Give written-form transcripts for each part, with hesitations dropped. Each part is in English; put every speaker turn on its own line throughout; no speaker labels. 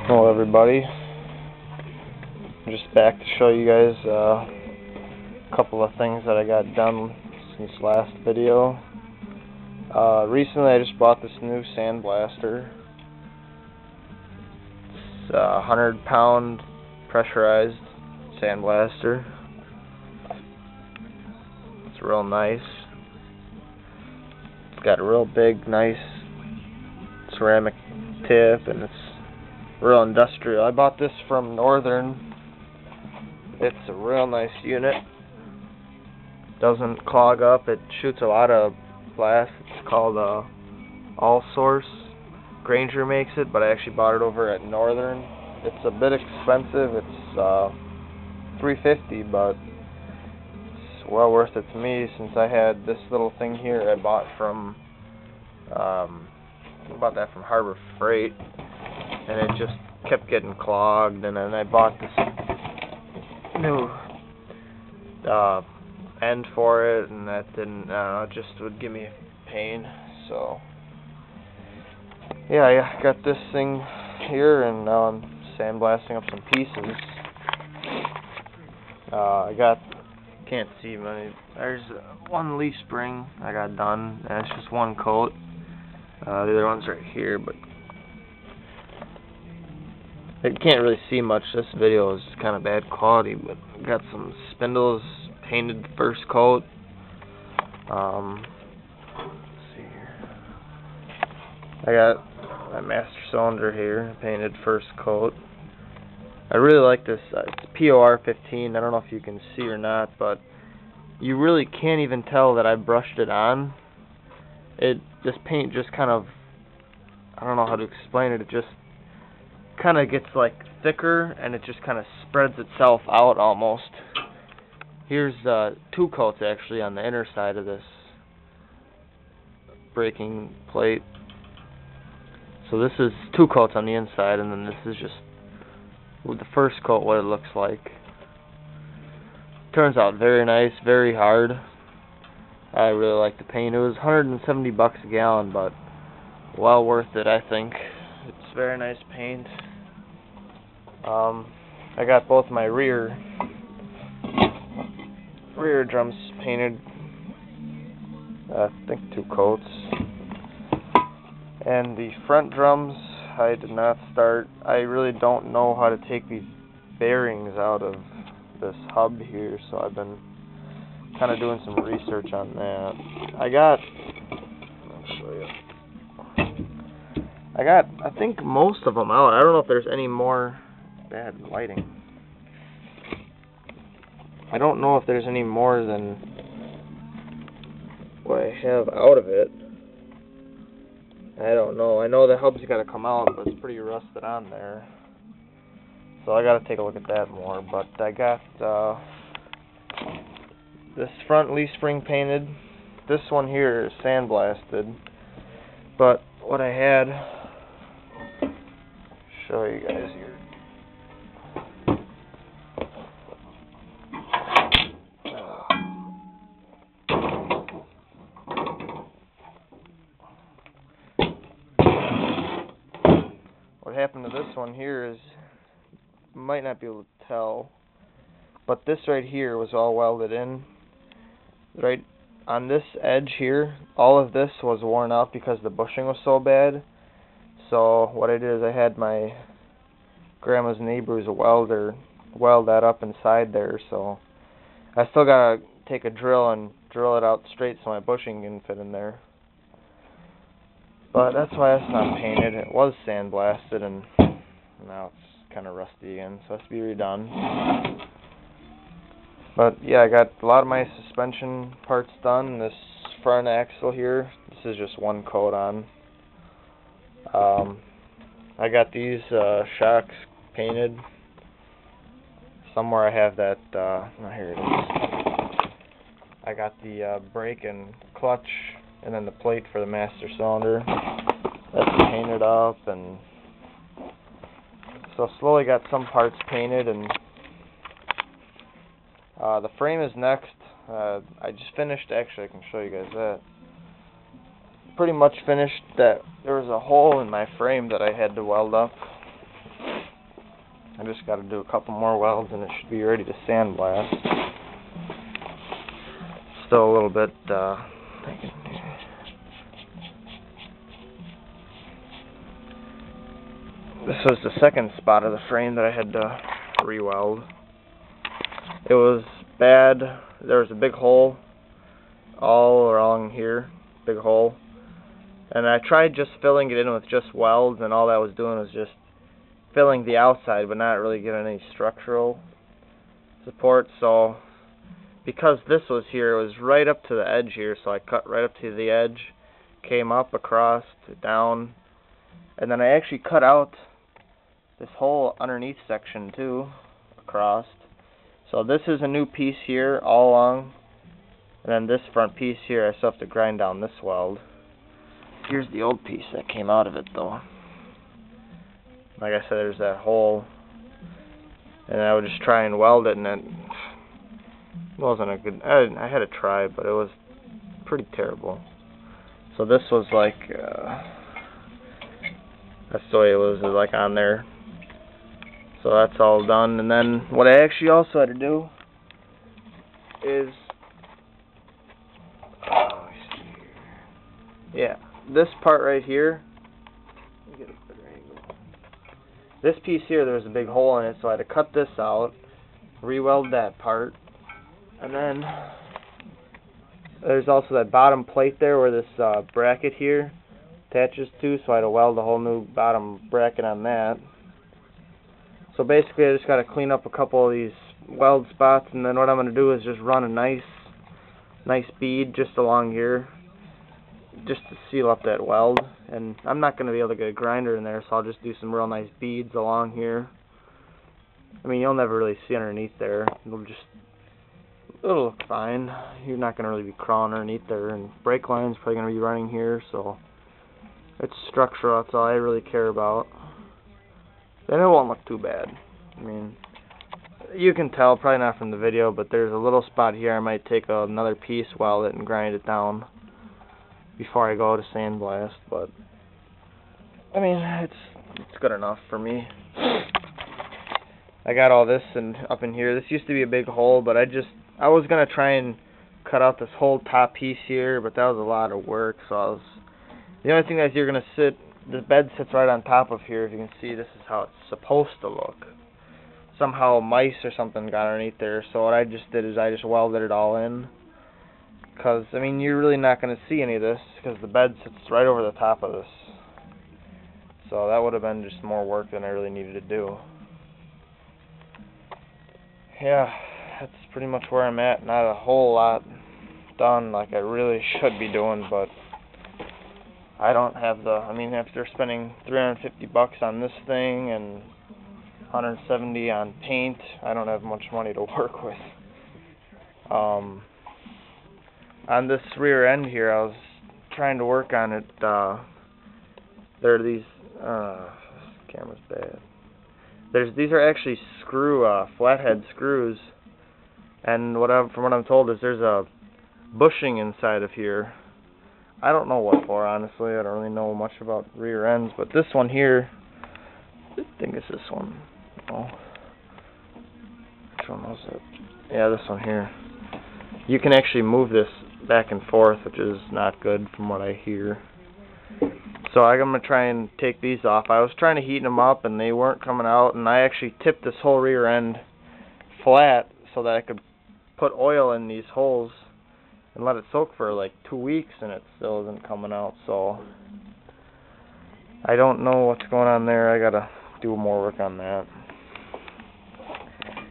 Hello everybody, I'm just back to show you guys a couple of things that I got done since last video. Recently I just bought this new sandblaster. It's a 100-pound pressurized sandblaster. It's real nice. It's got a real big, nice ceramic tip, and it's real industrial. I bought this from Northern. It's a real nice unit. Doesn't clog up. It shoots a lot of blast. It's called All Source. Granger makes it, but I actually bought it over at Northern. It's a bit expensive. It's $350, but it's well worth it to me since I had this little thing here I bought from Harbor Freight, and it just kept getting clogged, and then I bought this new end for it, and that didn't, it just would give me pain. So yeah, I got this thing here, and now I'm sandblasting up some pieces. Can't see many, there's one leaf spring I got done, and it's just one coat. The other one's right here, but I can't really see much. This video is kind of bad quality, but got some spindles painted first coat. Let's see here. I got my master cylinder here painted first coat. I really like this. It's POR 15. I don't know if you can see or not, but you really can't even tell that I brushed it on. This paint just kind of, I don't know how to explain it. It just kind of gets like thicker, and it just kind of spreads itself out almost. Here's two coats actually on the inner side of this braking plate. So this is two coats on the inside, and then this is just with the first coat what it looks like. Turns out very nice, very hard. I really like the paint. It was $170 a gallon, but well worth it, I think. It's very nice paint. I got both my rear drums painted. I think two coats. And the front drums I did not start. I really don't know how to take these bearings out of this hub here, so I've been kind of doing some research on that. I'll show you. I think most of them out. I don't know if there's any more. Bad lighting. I don't know if there's any more than what I have out of it. I don't know. I know the hub's got to come out, but it's pretty rusted on there. So I got to take a look at that more. But I got this front leaf spring painted. This one here is sandblasted. But what I had, show you guys here. What happened to this one here is, you might not be able to tell, but this right here was all welded in. Right on this edge here, all of this was worn out because the bushing was so bad. So what I did is I had my grandma's neighbor's welder weld that up inside there. So I still gotta take a drill and drill it out straight so my bushing can fit in there. But that's why it's not painted. It was sandblasted, and now it's kind of rusty again, so it has to be redone. But yeah, I got a lot of my suspension parts done. This front axle here, this is just one coat on. I got these shocks painted. Somewhere I have that, here it is. I got the brake and clutch, and then the plate for the master cylinder. That's painted up, and so slowly got some parts painted, and the frame is next. I just finished, actually I can show you guys that. Pretty much finished that. There was a hole in my frame that I had to weld up. I just got to do a couple more welds and it should be ready to sandblast. Still a little bit this was the second spot of the frame that I had to re-weld. It was bad. There was a big hole all along here, big hole. And I tried just filling it in with just welds, and all that was doing was just filling the outside, but not really getting any structural support. So, because this was here, it was right up to the edge here, so I cut right up to the edge, came up, across, down, and then I actually cut out this whole underneath section too, across. So this is a new piece here, all along, and then this front piece here, I still have to grind down this weld. Here's the old piece that came out of it though. Like I said, there's that hole, and I would just try and weld it, and it wasn't a good, I had to try, but it was pretty terrible. So this was like, that's the way it was like on there. So that's all done, and then what I actually also had to do is, yeah, this part right here, let me get a better angle. This piece here, there was a big hole in it, so I had to cut this out, re-weld that part, and then there's also that bottom plate there where this bracket here attaches to, so I had to weld a whole new bottom bracket on that. So basically I just got to clean up a couple of these weld spots, and then what I'm going to do is just run a nice bead just along here, just to seal up that weld. And I'm not going to be able to get a grinder in there, so I'll just do some real nice beads along here. I mean, you'll never really see underneath there. It'll look fine. You're not going to really be crawling underneath there, and brake line's probably going to be running here, so it's structural. That's all I really care about. Then it won't look too bad. I mean, you can tell, probably not from the video, but there's a little spot here. I might take another piece, weld it, and grind it down before I go to sandblast. But I mean, it's good enough for me. I got all this and up in here. This used to be a big hole, but I was gonna try and cut out this whole top piece here, but that was a lot of work. So the only thing that you're gonna the bed sits right on top of here. If you can see, this is how it's supposed to look. Somehow mice or something got underneath there, so what I just did is I just welded it all in. Because, I mean, you're really not going to see any of this, because the bed sits right over the top of this. So that would have been just more work than I really needed to do. Yeah, that's pretty much where I'm at. Not a whole lot done like I really should be doing, but I don't have I mean, after spending $350 on this thing and $170 on paint, I don't have much money to work with. On this rear end here, I was trying to work on it. There are these, this camera's bad. These are actually flathead screws, and from what I'm told is there's a bushing inside of here. I don't know what for, honestly. I don't really know much about rear ends, but this one here, I think it's this one. Oh, which one was it? Yeah, this one here. You can actually move this back and forth, which is not good from what I hear. So I'm going to try and take these off. I was trying to heat them up, and they weren't coming out, and I actually tipped this whole rear end flat so that I could put oil in these holes and let it soak for like 2 weeks, and it still isn't coming out. So I don't know what's going on there. I gotta do more work on that.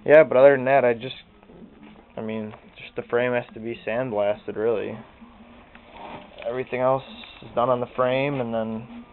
Yeah, but other than that, I mean, just the frame has to be sandblasted, really. Everything else is done on the frame, and then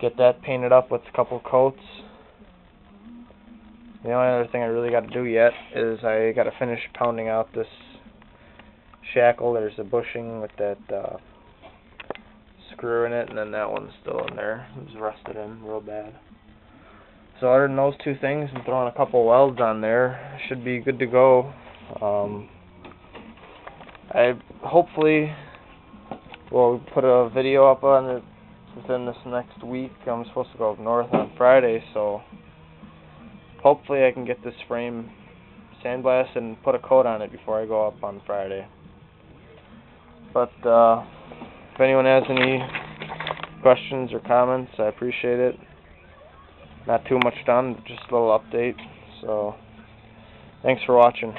get that painted up with a couple coats. The only other thing I really got to do yet is I got to finish pounding out this shackle. There's a bushing with that screw in it, and then that one's still in there. It was rusted in real bad. So other than those two things and throwing a couple welds on there, should be good to go. I hopefully will put a video up on it within this next week. I'm supposed to go up north on Friday, so hopefully I can get this frame sandblasted and put a coat on it before I go up on Friday. But if anyone has any questions or comments, I appreciate it. Not too much done, just a little update. So thanks for watching.